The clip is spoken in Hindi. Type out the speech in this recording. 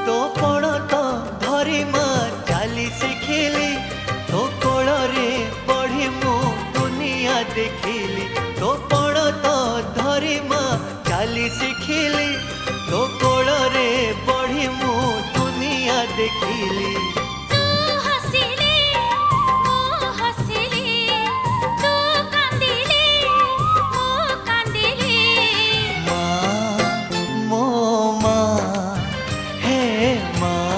तो कोण तो धरी माँ चाली शिखिली तो कोल रे बढ़ी मु दुनिया देखिली तो कोण तो धरी माँ चाली शिखिली तो कोल रे बढ़ी मु दुनिया देखिली। माँ